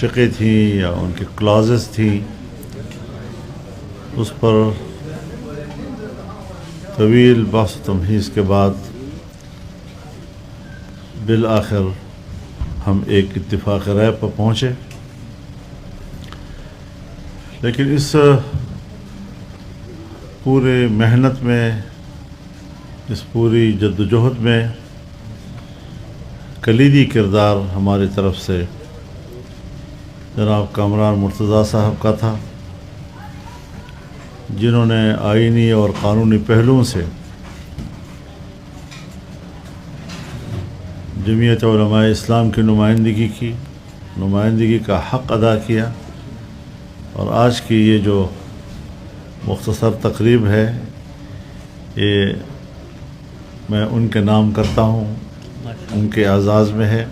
مشقیں تھیں یا ان کی کلازز تھیں، اس پر طویل بحث و تمہیز کے بعد بالآخر ہم ایک اتفاق رائے پر پہنچے. لیکن اس پورے محنت میں، اس پوری جد و جہد میں کلیدی کردار ہماری طرف سے جناب کامران مرتضیٰ صاحب کا تھا، جنہوں نے آئینی اور قانونی پہلوؤں سے جمعیت علماء اسلام کی نمائندگی کا حق ادا کیا. اور آج کی یہ جو مختصر تقریب ہے، یہ میں ان کے نام کرتا ہوں، ان کے اعزاز میں ہے.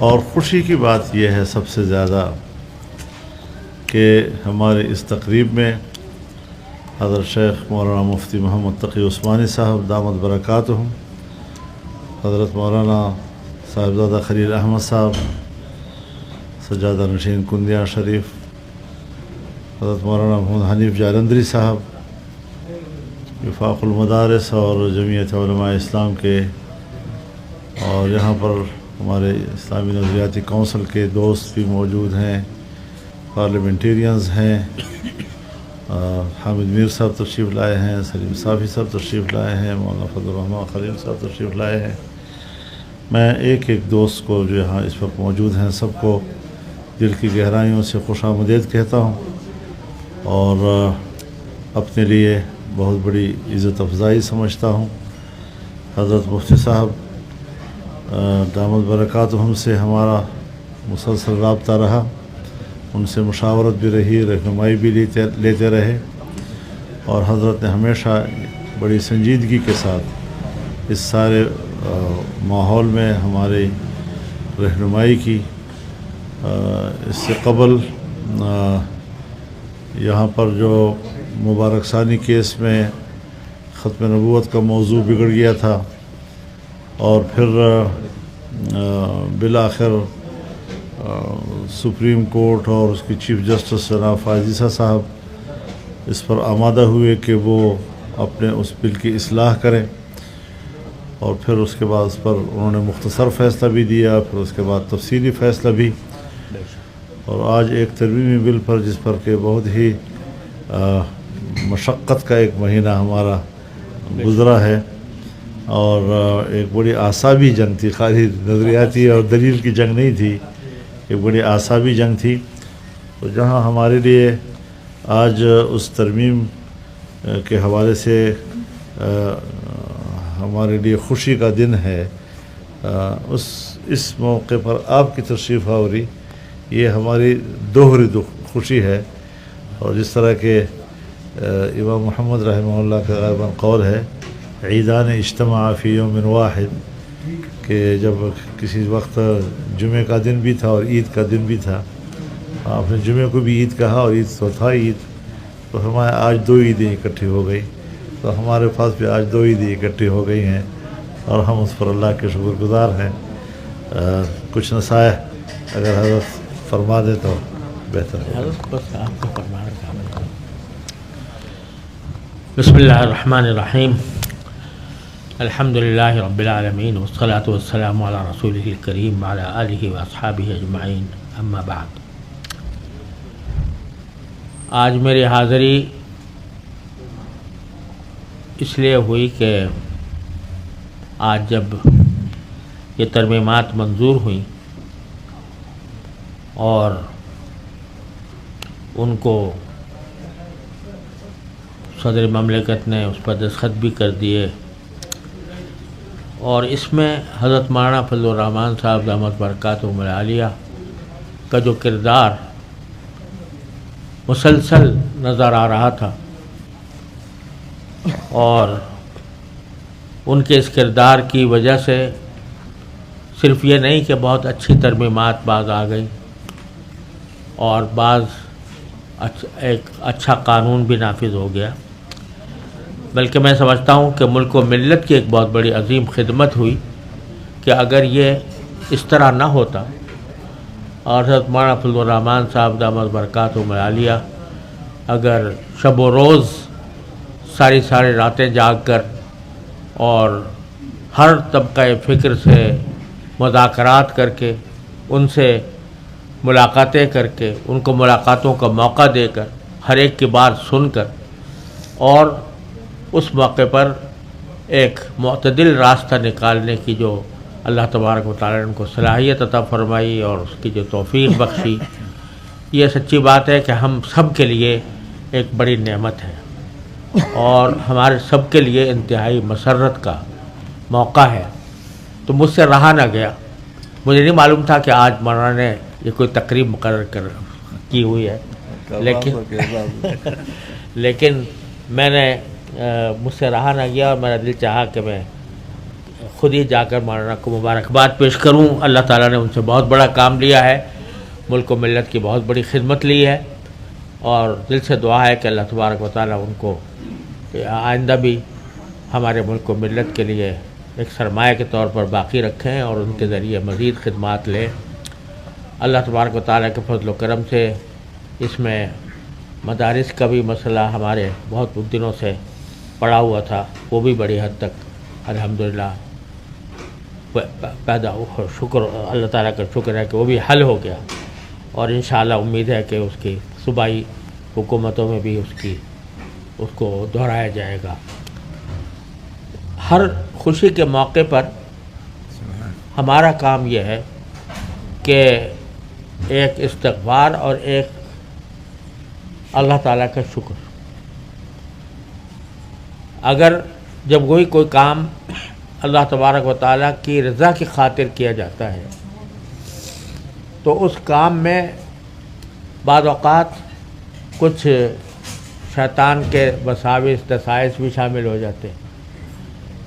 اور خوشی کی بات یہ ہے سب سے زیادہ کہ ہمارے اس تقریب میں حضرت شیخ مولانا مفتی محمد تقی عثمانی صاحب دامت برکاتہم، حضرت مولانا صاحبزادہ خلیل احمد صاحب سجادہ نشین کندیا شریف، حضرت مولانا محمد حنیف جالندری صاحب وفاق المدارس اور جمعیت علماء اسلام کے، اور یہاں پر ہمارے اسلامی نظریاتی کونسل کے دوست بھی موجود ہیں، پارلیمنٹیرینز ہیں، حامد میر صاحب تشریف لائے ہیں، سلیم صافی صاحب تشریف لائے ہیں، مولانا فضل الرحمن خلیل صاحب تشریف لائے ہیں. میں ایک دوست کو جو یہاں اس وقت موجود ہیں سب کو دل کی گہرائیوں سے خوش آمدید کہتا ہوں، اور اپنے لیے بہت بڑی عزت افزائی سمجھتا ہوں. حضرت مفتی صاحب دامت برکاتہم سے ہمارا مسلسل رابطہ رہا، ان سے مشاورت بھی رہی، رہنمائی بھی لیتے رہے، اور حضرت نے ہمیشہ بڑی سنجیدگی کے ساتھ اس سارے ماحول میں ہماری رہنمائی کی. اس سے قبل یہاں پر جو مبارک ثانی کیس میں ختم نبوت کا موضوع بگڑ گیا تھا، اور پھر بالآخر سپریم کورٹ اور اس کی چیف جسٹس جناب فائز صاحب اس پر آمادہ ہوئے کہ وہ اپنے اس بل کی اصلاح کریں، اور پھر اس کے بعد اس پر انہوں نے مختصر فیصلہ بھی دیا، پھر اس کے بعد تفصیلی فیصلہ بھی. اور آج ایک ترمیمی بل پر جس پر کہ بہت ہی مشقت کا ایک مہینہ ہمارا گزرا ہے، اور ایک بڑی اعصابی جنگ تھی، خالی نظریاتی اور دلیل کی جنگ نہیں تھی، ایک بڑی اعصابی جنگ تھی. تو جہاں ہمارے لیے آج اس ترمیم کے حوالے سے ہمارے لیے خوشی کا دن ہے، اس موقع پر آپ کی تشریف آوری یہ ہماری دوہری خوشی ہے. اور جس طرح کہ امام محمد رحمہ اللہ کا غالباً قول ہے، عیدان اجتماع فی یوم واحد، کہ جب کسی وقت جمعہ کا دن بھی تھا اور عید کا دن بھی تھا، آپ نے جمعہ کو بھی عید کہا اور عید تو تھا عید، تو ہمارے آج دو عیدیں اکٹھی ہو گئی. تو ہمارے پاس بھی آج دو عیدیں اکٹھی ہو گئی ہیں، اور ہم اس پر اللہ کے شکر گزار ہیں. کچھ نصائح اگر حضرت فرما دے تو بہتر ہے. بسم اللہ الرحمن الرحیم، الحمدللہ رب العالمین، والصلاة والسلام علی رسولہ الکریم وعلی آلہ واصحابہ اجمعین، اما بعد. آج میری حاضری اس لیے ہوئی کہ آج جب یہ ترمیمات منظور ہوئیں اور ان کو صدر مملکت نے اس پر دستخط بھی کر دیے، اور اس میں حضرت مولانا فضل الرحمن صاحب دامت برکاتہم العالیہ کا جو کردار مسلسل نظر آ رہا تھا، اور ان کے اس کردار کی وجہ سے صرف یہ نہیں کہ بہت اچھی ترمیمات بعض آ گئی اور بعض ایک اچھا قانون بھی نافذ ہو گیا، بلکہ میں سمجھتا ہوں کہ ملک و ملت کی ایک بہت بڑی عظیم خدمت ہوئی کہ اگر یہ اس طرح نہ ہوتا اور حضرت مولانا فضل الرحمان صاحب دامت برکاتہم العالیہ اگر شب و روز ساری راتیں جاگ کر اور ہر طبقہ فکر سے مذاکرات کر کے ان سے ملاقاتیں کر کے ان کو ملاقاتوں کا موقع دے کر ہر ایک کی بات سن کر اور اس موقع پر ایک معتدل راستہ نکالنے کی جو اللہ تبارک و تعالیٰ نے ان کو صلاحیت عطا فرمائی اور اس کی جو توفیق بخشی، یہ سچی بات ہے کہ ہم سب کے لیے ایک بڑی نعمت ہے اور ہمارے سب کے لیے انتہائی مسرت کا موقع ہے۔ تو مجھ سے رہا نہ گیا، مجھے نہیں معلوم تھا کہ آج مولانا نے یہ کوئی تقریب مقرر کی ہوئی ہے، لیکن میں نے مجھ سے رہا نہ گیا اور میرا دل چاہا کہ میں خود ہی جا کر مولانا کو مبارکباد پیش کروں۔ اللہ تعالیٰ نے ان سے بہت بڑا کام لیا ہے، ملک و ملت کی بہت بڑی خدمت لی ہے، اور دل سے دعا ہے کہ اللہ تبارک و تعالیٰ ان کو آئندہ بھی ہمارے ملک و ملت کے لیے ایک سرمایہ کے طور پر باقی رکھیں اور ان کے ذریعے مزید خدمات لیں۔ اللہ تبارک و تعالیٰ کے فضل و کرم سے اس میں مدارس کا بھی مسئلہ ہمارے بہت دنوں سے پڑا ہوا تھا، وہ بھی بڑی حد تک الحمدللہ پیدا ہو، شکر اللہ تعالیٰ کا شکر ہے کہ وہ بھی حل ہو گیا، اور انشاءاللہ امید ہے کہ اس کی صوبائی حکومتوں میں بھی اس کو دہرایا جائے گا۔ ہر خوشی کے موقع پر ہمارا کام یہ ہے کہ ایک استغفار اور ایک اللہ تعالیٰ کا شکر۔ اگر جب کوئی کام اللہ تبارک و تعالیٰ کی رضا کی خاطر کیا جاتا ہے تو اس کام میں بعض اوقات کچھ شیطان کے وساوس دسائس بھی شامل ہو جاتے ہیں،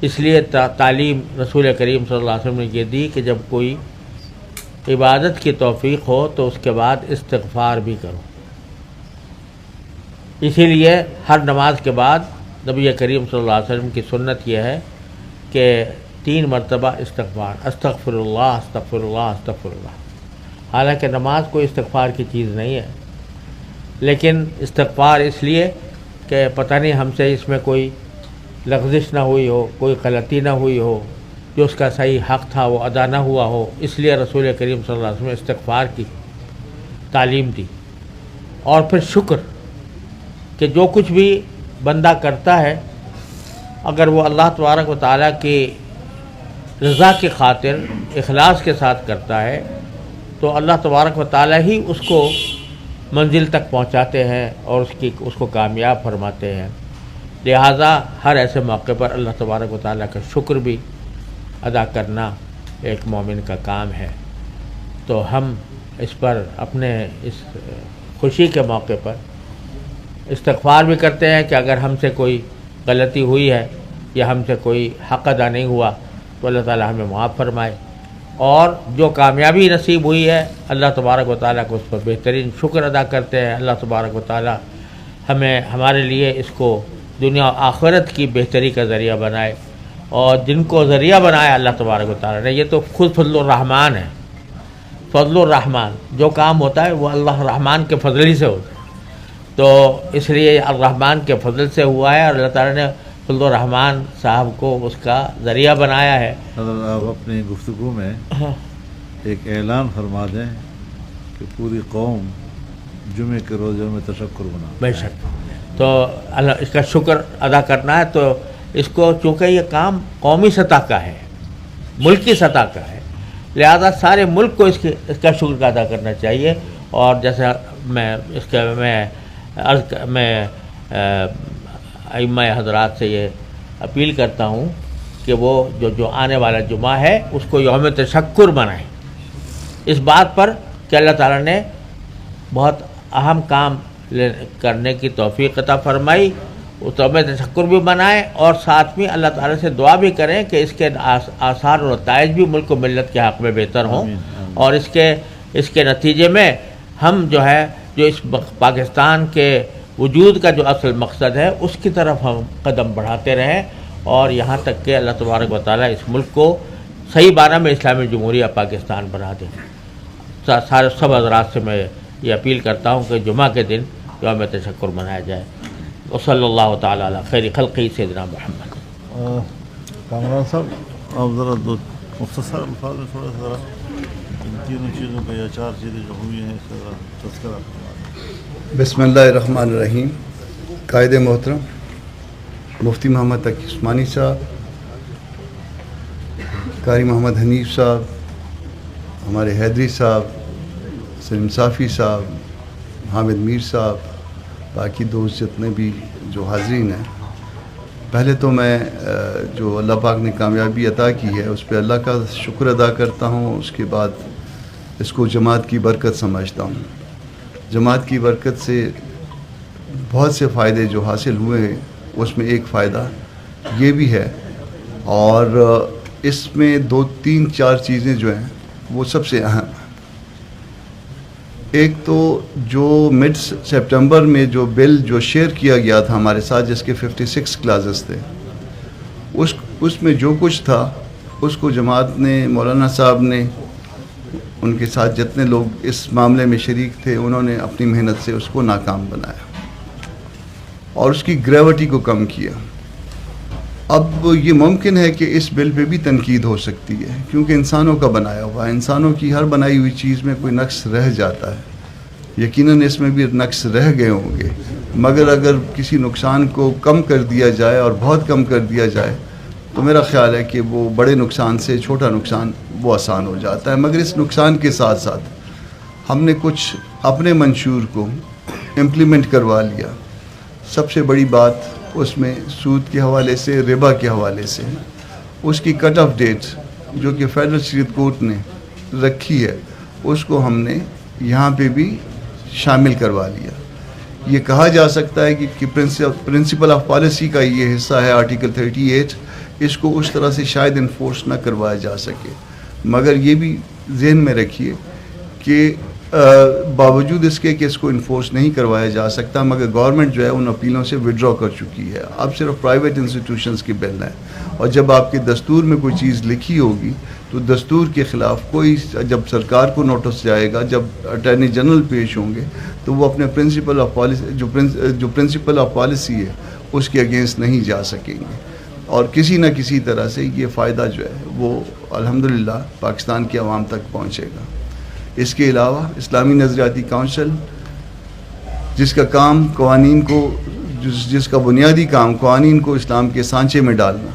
اس لیے تعلیم رسول کریم صلی اللہ علیہ وسلم نے یہ دی کہ جب کوئی عبادت کی توفیق ہو تو اس کے بعد استغفار بھی کرو۔ اسی لیے ہر نماز کے بعد نبی کریم صلی اللہ علیہ وسلم کی سنت یہ ہے کہ 3 مرتبہ استغفار، استغفر اللہ استغفر اللہ استغفر اللہ۔ حالانکہ نماز کوئی استغفار کی چیز نہیں ہے، لیکن استغفار اس لیے کہ پتہ نہیں ہم سے اس میں کوئی لغزش نہ ہوئی ہو، کوئی غلطی نہ ہوئی ہو، جو اس کا صحیح حق تھا وہ ادا نہ ہوا ہو، اس لیے رسول کریم صلی اللہ علیہ وسلم نے استغفار کی تعلیم دی۔ اور پھر شکر کہ جو کچھ بھی بندہ کرتا ہے اگر وہ اللہ تبارک و تعالیٰ کی رضا کی خاطر اخلاص کے ساتھ کرتا ہے تو اللہ تبارک و تعالیٰ ہی اس کو منزل تک پہنچاتے ہیں اور اس کو کامیاب فرماتے ہیں۔ لہٰذا ہر ایسے موقع پر اللہ تبارک و تعالیٰ کا شکر بھی ادا کرنا ایک مومن کا کام ہے۔ تو ہم اس پر اپنے اس خوشی کے موقع پر استغفار بھی کرتے ہیں کہ اگر ہم سے کوئی غلطی ہوئی ہے یا ہم سے کوئی حق ادا نہیں ہوا تو اللہ تعالیٰ ہمیں معاف فرمائے، اور جو کامیابی نصیب ہوئی ہے اللہ تبارک و تعالیٰ کو اس پر بہترین شکر ادا کرتے ہیں۔ اللہ تبارک و تعالیٰ ہمارے لیے اس کو دنیا و آخرت کی بہتری کا ذریعہ بنائے، اور جن کو ذریعہ بنایا اللہ تبارک و تعالیٰ نے، یہ تو خود فضل الرحمن ہے۔ فضل الرحمن، جو کام ہوتا ہے وہ اللہ الرحمن کے فضل ہی سے ہوتا ہے، تو اس لیے الرحمن کے فضل سے ہوا ہے، اور اللہ تعالیٰ نے فضل الرحمن صاحب کو اس کا ذریعہ بنایا ہے۔ حضرت آپ اپنی گفتگو میں ایک اعلان فرما دیں کہ پوری قوم جمعے کے روزوں میں تشکر بنا۔ بے شک، تو اللہ اس کا شکر ادا کرنا ہے، تو اس کو چونکہ یہ کام قومی سطح کا ہے، ملکی سطح کا ہے، لہذا سارے ملک کو اس کا شکر ادا کرنا چاہیے۔ اور جیسا میں ائمہ حضرات سے یہ اپیل کرتا ہوں کہ وہ جو آنے والا جمعہ ہے اس کو یوم تشکر بنائیں، اس بات پر کہ اللہ تعالیٰ نے بہت اہم کام کرنے کی توفیق عطا فرمائی، اس یوم تشکر بھی بنائیں، اور ساتھ میں اللہ تعالیٰ سے دعا بھی کریں کہ اس کے آثار اور نتائج بھی ملک و ملت کے حق میں بہتر ہوں، اور اس کے نتیجے میں ہم جو اس پاکستان کے وجود کا جو اصل مقصد ہے اس کی طرف ہم قدم بڑھاتے رہیں، اور یہاں تک کہ اللہ تبارک و تعالیٰ اس ملک کو صحیح معنی میں اسلامی جمہوریہ پاکستان بنا دیں۔ سارے سب حضرات سے میں یہ اپیل کرتا ہوں کہ جمعہ کے دن یوم تشکر منایا جائے. وصلی اللہ تعالیٰ علی خیر خلقی سیدنا محمد. کامران صاحب آپ ذرا دو مختصر الفاظ میں تھوڑا سا ذرا ان تینوں چیزوں کا یا چار چیزیں جو ہوئی ہیں اس کا ذرا تذکرہ فرمائیں. بسم اللہ الرحمن الرحیم. قائد محترم مفتی محمد تقی عثمانی صاحب، قاری محمد حنیف صاحب، ہمارے حیدری صاحب، سلیم صافی صاحب، حامد میر صاحب، باقی دوست جتنے بھی جو حاضرین ہیں، پہلے تو میں جو اللہ پاک نے کامیابی عطا کی ہے اس پہ اللہ کا شکر ادا کرتا ہوں. اس کے بعد اس کو جماعت کی برکت سمجھتا ہوں. جماعت کی برکت سے بہت سے فائدے جو حاصل ہوئے ہیں، اس میں ایک فائدہ یہ بھی ہے، اور اس میں 2 3 4 چیزیں جو ہیں وہ سب سے اہم. ایک تو جو مڈ سپٹمبر میں جو بل جو شیئر کیا گیا تھا ہمارے ساتھ، جس کے 56 کلازز تھے، اس میں جو کچھ تھا اس کو جماعت نے، مولانا صاحب نے، ان کے ساتھ جتنے لوگ اس معاملے میں شریک تھے، انہوں نے اپنی محنت سے اس کو ناکام بنایا اور اس کی گریوٹی کو کم کیا. اب یہ ممکن ہے کہ اس بل پہ بھی تنقید ہو سکتی ہے، کیونکہ انسانوں کا بنایا ہوا ہے، انسانوں کی ہر بنائی ہوئی چیز میں کوئی نقص رہ جاتا ہے. یقیناً اس میں بھی نقص رہ گئے ہوں گے، مگر اگر کسی نقصان کو کم کر دیا جائے اور بہت کم کر دیا جائے تو میرا خیال ہے کہ وہ بڑے نقصان سے چھوٹا نقصان وہ آسان ہو جاتا ہے. مگر اس نقصان کے ساتھ ساتھ ہم نے کچھ اپنے منشور کو امپلیمنٹ کروا لیا. سب سے بڑی بات اس میں سود کے حوالے سے، ربا کے حوالے سے، اس کی کٹ آف ڈیٹ جو کہ فیڈرل شریعت کورٹ نے رکھی ہے، اس کو ہم نے یہاں پہ بھی شامل کروا لیا. یہ کہا جا سکتا ہے کہ پرنسپل آف پالیسی کا یہ حصہ ہے آرٹیکل 38، اس کو اس طرح سے شاید انفورس نہ کروایا جا سکے، مگر یہ بھی ذہن میں رکھیے کہ باوجود اس کے کہ اس کو انفورس نہیں کروایا جا سکتا، مگر گورنمنٹ جو ہے ان اپیلوں سے وڈرا کر چکی ہے. اب صرف پرائیویٹ انسٹیٹیوشنز کی بل ہے، اور جب آپ کے دستور میں کوئی چیز لکھی ہوگی تو دستور کے خلاف کوئی، جب سرکار کو نوٹس جائے گا، جب اٹارنی جنرل پیش ہوں گے، تو وہ اپنے پرنسپل آف پالیسی جو پرنسپل آف پالیسی ہے اس کے اگینسٹ نہیں جا سکیں گے، اور کسی نہ کسی طرح سے یہ فائدہ جو ہے وہ الحمدللہ پاکستان کی عوام تک پہنچے گا. اس کے علاوہ اسلامی نظریاتی کونسل، جس کا کام قوانین کو، جس کا بنیادی کام قوانین کو اسلام کے سانچے میں ڈالنا،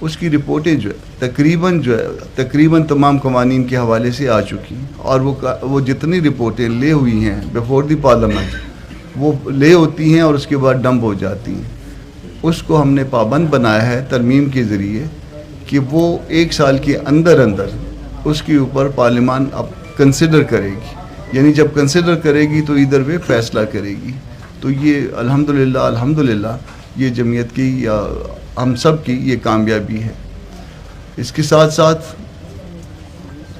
اس کی رپورٹیں جو ہے تقریباً تمام قوانین کے حوالے سے آ چکی ہیں، اور وہ جتنی رپورٹیں لے ہوئی ہیں بیفور دی پارلیمنٹ، وہ لے ہوتی ہیں اور اس کے بعد ڈمپ ہو جاتی ہیں. اس کو ہم نے پابند بنایا ہے ترمیم کے ذریعے کہ وہ 1 سال کے اندر اس کے اوپر پارلیمان اب کنسیڈر کرے گی، یعنی جب کنسیڈر کرے گی تو ادھر وہ فیصلہ کرے گی. تو یہ الحمدللہ یہ جمعیت کی یا ہم سب کی یہ کامیابی ہے. اس کے ساتھ ساتھ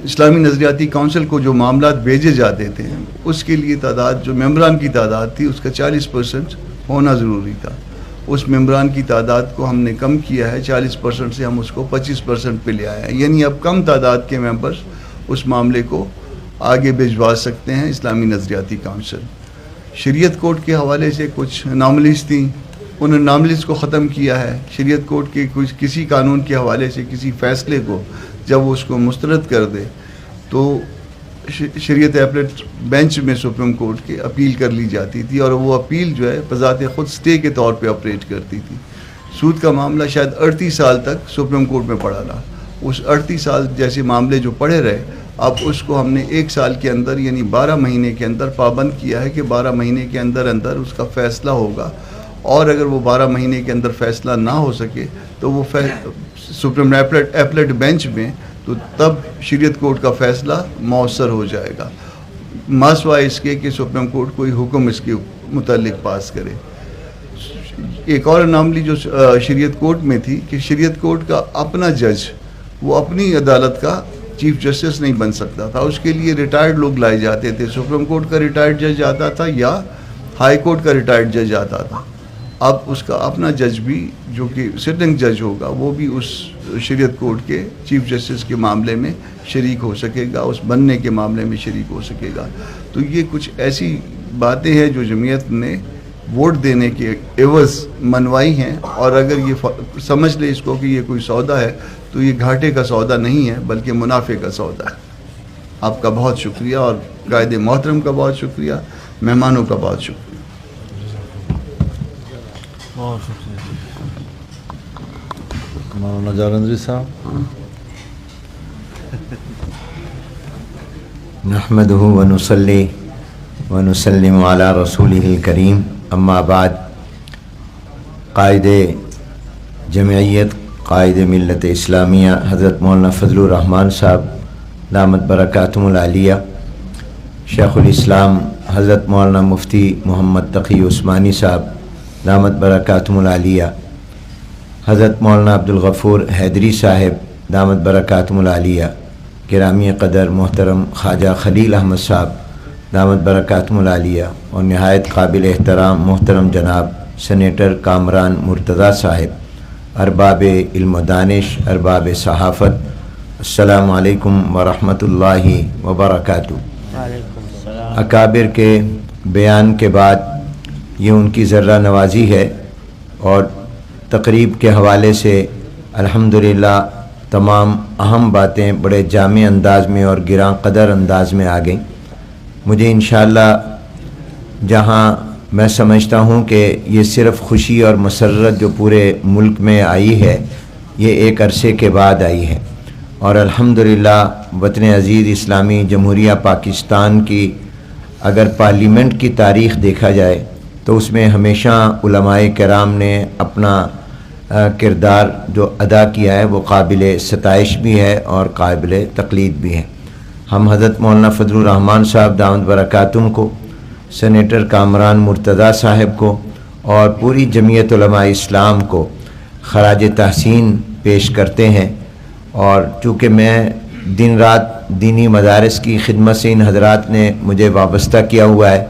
اسلامی نظریاتی کونسل کو جو معاملات بھیجے جاتے تھے، اس کے لیے تعداد، جو ممبران کی تعداد تھی، اس کا 40% ہونا ضروری تھا. اس ممبران کی تعداد کو ہم نے کم کیا ہے، 40% سے ہم اس کو 25% پہ لے آئے ہیں. یعنی اب کم تعداد کے ممبرز اس معاملے کو آگے بھجوا سکتے ہیں. اسلامی نظریاتی کونسل شریعت کورٹ کے حوالے سے کچھ ناملیز تھیں، ان ناملیز کو ختم کیا ہے. شریعت کورٹ کے کسی قانون کے حوالے سے کسی فیصلے کو جب وہ اس کو مسترد کر دے تو شریعت ایپلیٹ بینچ میں سپریم کورٹ کے اپیل کر لی جاتی تھی، اور وہ اپیل جو ہے بذات خود سٹے کے طور پہ آپریٹ کرتی تھی. سود کا معاملہ شاید 38 سال تک سپریم کورٹ میں پڑا رہا. اس 38 سال جیسے معاملے جو پڑے رہے، اب اس کو ہم نے 1 سال کے اندر یعنی 12 مہینے کے اندر پابند کیا ہے کہ 12 مہینے کے اندر اس کا فیصلہ ہوگا، اور اگر وہ 12 مہینے کے اندر فیصلہ نہ ہو سکے تو وہ سپریم ایپلیٹ بینچ میں، تو تب شریعت کورٹ کا فیصلہ مؤثر ہو جائے گا، ماسوائے اس کے کہ سپریم کورٹ کوئی حکم اس کے متعلق پاس کرے. ایک اور اناملی جو شریعت کورٹ میں تھی کہ شریعت کورٹ کا اپنا جج وہ اپنی عدالت کا چیف جسٹس نہیں بن سکتا تھا، اس کے لیے ریٹائرڈ لوگ لائے جاتے تھے. سپریم کورٹ کا ریٹائرڈ جج آتا تھا یا ہائی کورٹ کا ریٹائرڈ جج آتا تھا. اب اس کا اپنا جج بھی جو کہ سٹنگ جج ہوگا وہ بھی اس شریعت کورٹ کے چیف جسٹس کے معاملے میں شریک ہو سکے گا، اس بننے کے معاملے میں شریک ہو سکے گا. تو یہ کچھ ایسی باتیں ہیں جو جمعیت نے ووٹ دینے کے عوض منوائی ہیں، اور اگر یہ سمجھ لے اس کو کہ یہ کوئی سودا ہے تو یہ گھاٹے کا سودا نہیں ہے بلکہ منافع کا سودا ہے. آپ کا بہت شکریہ، اور قائد محترم کا بہت شکریہ، مہمانوں کا بہت شکریہ. مولانا جالندری صاحب. نحمده ونصلي ونسلم على رسوله الكريم. اما بعد. قائد جمعیت، قائد ملت اسلامیہ حضرت مولانا فضل الرحمان صاحب دامت برکاتہم العالیہ، شیخ الاسلام حضرت مولانا مفتی محمد تقی عثمانی صاحب دامت برکاتہم العالیہ، حضرت مولانا عبدالغفور حیدری صاحب دامت برکاتہم العالیہ، گرامی قدر محترم خواجہ خلیل احمد صاحب دامت برکاتہم العالیہ، اور نہایت قابل احترام محترم جناب سینیٹر کامران مرتضیٰ صاحب، ارباب علم و دانش، ارباب صحافت، السلام علیکم ورحمۃ اللہ وبرکاتہ. اکابر کے بیان کے بعد یہ ان کی ذرہ نوازی ہے، اور تقریب کے حوالے سے الحمدللہ تمام اہم باتیں بڑے جامع انداز میں اور گراں قدر انداز میں آ گئیں. مجھے انشاءاللہ جہاں میں سمجھتا ہوں کہ یہ صرف خوشی اور مسرت جو پورے ملک میں آئی ہے، یہ ایک عرصے کے بعد آئی ہے، اور الحمدللہ وطن عزیز اسلامی جمہوریہ پاکستان کی اگر پارلیمنٹ کی تاریخ دیکھا جائے تو اس میں ہمیشہ علماء کرام نے اپنا کردار جو ادا کیا ہے وہ قابل ستائش بھی ہے اور قابل تقلید بھی ہے. ہم حضرت مولانا فضل الرحمان صاحب دامت برکاتہم کو، سینیٹر کامران مرتضیٰ صاحب کو، اور پوری جمعیت علماء اسلام کو خراج تحسین پیش کرتے ہیں. اور چونکہ میں دن رات دینی مدارس کی خدمت سے ان حضرات نے مجھے وابستہ کیا ہوا ہے،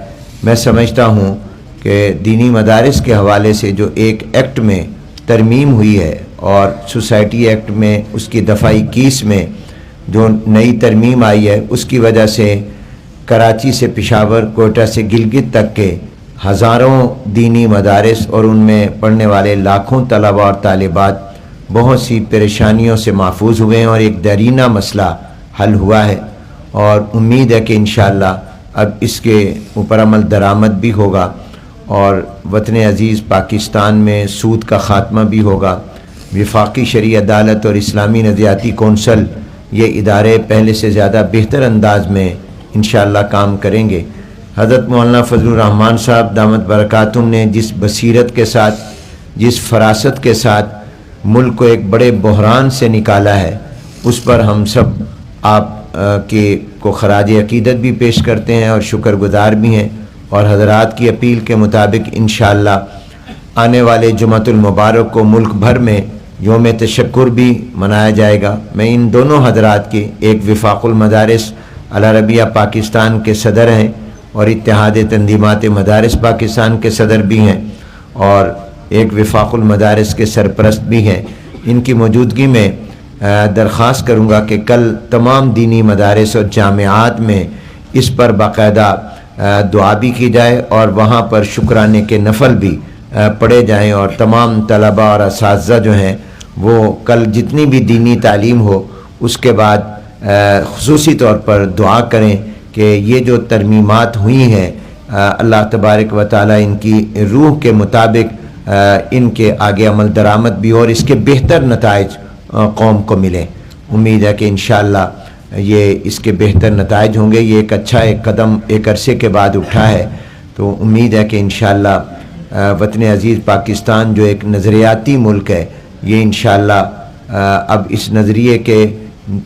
میں سمجھتا ہوں کہ دینی مدارس کے حوالے سے جو ایک ایکٹ میں ترمیم ہوئی ہے، اور سوسائٹی ایکٹ میں اس کی دفعہ 21 میں جو نئی ترمیم آئی ہے، اس کی وجہ سے کراچی سے پشاور، کوئٹہ سے گلگت تک کے ہزاروں دینی مدارس اور ان میں پڑھنے والے لاکھوں طلباء اور طالبات بہت سی پریشانیوں سے محفوظ ہوئے ہیں، اور ایک دیرینہ مسئلہ حل ہوا ہے. اور امید ہے کہ انشاءاللہ اب اس کے اوپر عمل درآمد بھی ہوگا، اور وطن عزیز پاکستان میں سود کا خاتمہ بھی ہوگا. وفاقی شرعی عدالت اور اسلامی نظریاتی کونسل یہ ادارے پہلے سے زیادہ بہتر انداز میں انشاءاللہ کام کریں گے. حضرت مولانا فضل الرحمان صاحب دامت برکاتہم نے جس بصیرت کے ساتھ، جس فراست کے ساتھ ملک کو ایک بڑے بحران سے نکالا ہے، اس پر ہم سب آپ کو خراج عقیدت بھی پیش کرتے ہیں اور شکر گزار بھی ہیں. اور حضرات کی اپیل کے مطابق انشاءاللہ آنے والے جمعۃ المبارک کو ملک بھر میں یوم تشکر بھی منایا جائے گا. میں ان دونوں حضرات کے، ایک وفاق المدارس العربیہ پاکستان کے صدر ہیں اور اتحاد تنظیمات مدارس پاکستان کے صدر بھی ہیں، اور ایک وفاق المدارس کے سرپرست بھی ہیں، ان کی موجودگی میں درخواست کروں گا کہ کل تمام دینی مدارس اور جامعات میں اس پر باقاعدہ دعا بھی کی جائے، اور وہاں پر شکرانے کے نفل بھی پڑھے جائیں، اور تمام طلباء اور اساتذہ جو ہیں وہ کل جتنی بھی دینی تعلیم ہو اس کے بعد خصوصی طور پر دعا کریں کہ یہ جو ترمیمات ہوئی ہیں اللہ تبارک و تعالی ان کی روح کے مطابق ان کے آگے عمل درآمد بھی ہو اور اس کے بہتر نتائج قوم کو ملیں. امید ہے کہ انشاءاللہ یہ اس کے بہتر نتائج ہوں گے. یہ ایک اچھا ایک قدم ایک عرصے کے بعد اٹھا ہے، تو امید ہے کہ انشاءاللہ وطن عزیز پاکستان جو ایک نظریاتی ملک ہے، یہ انشاءاللہ اب اس نظریے کے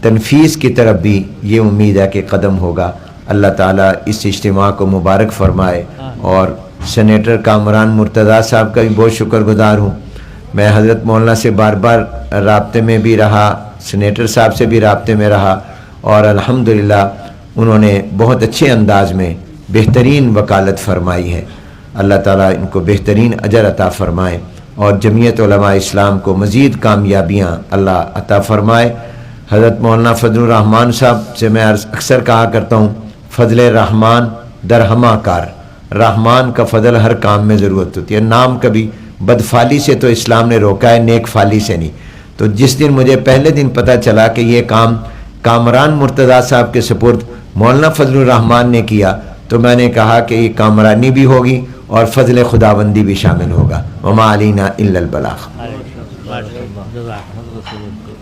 تنفیذ کی طرف بھی یہ امید ہے کہ قدم ہوگا. اللہ تعالیٰ اس اجتماع کو مبارک فرمائے. اور سینیٹر کامران مرتضیٰ صاحب کا بھی بہت شکر گزار ہوں. میں حضرت مولانا سے بار بار رابطے میں بھی رہا، سینیٹر صاحب سے بھی رابطے میں رہا، اور الحمدللہ انہوں نے بہت اچھے انداز میں بہترین وکالت فرمائی ہے. اللہ تعالیٰ ان کو بہترین اجر عطا فرمائے اور جمعیت علماء اسلام کو مزید کامیابیاں اللہ عطا فرمائے۔ حضرت مولانا فضل الرحمان صاحب سے میں اکثر کہا کرتا ہوں، فضل رحمان درہمہ کار، رحمان کا فضل ہر کام میں ضرورت ہوتی ہے۔ نام کبھی بدفالی سے تو اسلام نے روکا ہے، نیک فالی سے نہیں۔ تو جس دن مجھے پہلے دن پتہ چلا کہ یہ کام کامران مرتضیٰ صاحب کے سپرد مولانا فضل الرحمان نے کیا تو میں نے کہا کہ یہ کامرانی بھی ہوگی اور فضل خداوندی بھی شامل ہوگا۔ وما علینا الا البلاغ۔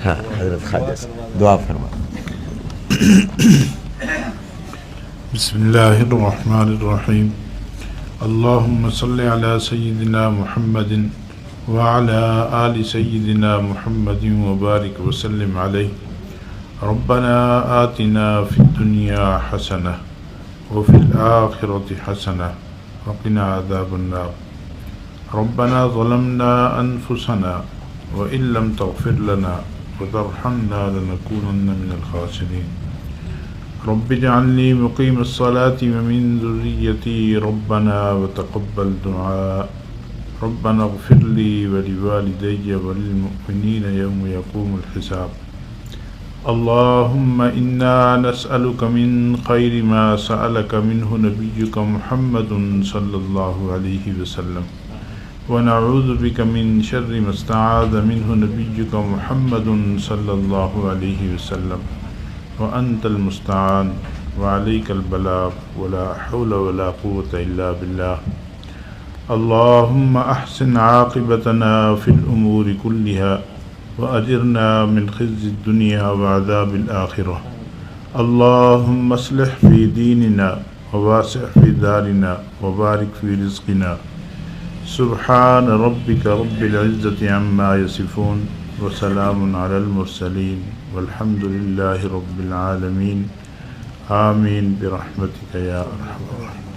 ہاں حضرت خواجہ صاحب دعا فرما۔ بسم اللہ الرحمن الرحیم۔ اللہم صلی علی سیدنا محمد وعلی آل سیدنا محمد وبارک وسلم علیہ۔ ربنا آتنا فی الدنیا حسنہ وفی الآخرۃ حسنہ وقنا عذاب النار۔ ربنا ظلمنا انفسنا وإن لم تغفر لنا وترحمنا لنكونن من الخاسرين۔ رب اجعلني مقيم الصلاة ومن ذريتي ربنا وتقبل دعاء۔ ربنا اغفر لي ولوالدي وللمؤمنين يوم يقوم الحساب۔ اللهم إنا نسألك من خير ما سألك منه نبيك محمد صلى الله عليه وسلم، ونعوذ بك من شر ما استعاذ منه نبيك محمد صلى الله عليه وسلم، وأنت المستعان وعليك البلاغ ولا حول ولا قوة إلا بالله۔ اللهم أحسن عاقبتنا في الأمور كلها وأجرنا من خزي الدنيا وعذاب الآخرة۔ اللهم اصلح في ديننا وواسع في دارنا وبارك في رزقنا۔ سبحان ربك رب العزة عما يصفون وسلام على المرسلين والحمد لله رب العالمين۔ آمين برحمتك يا أرحم الراحمين۔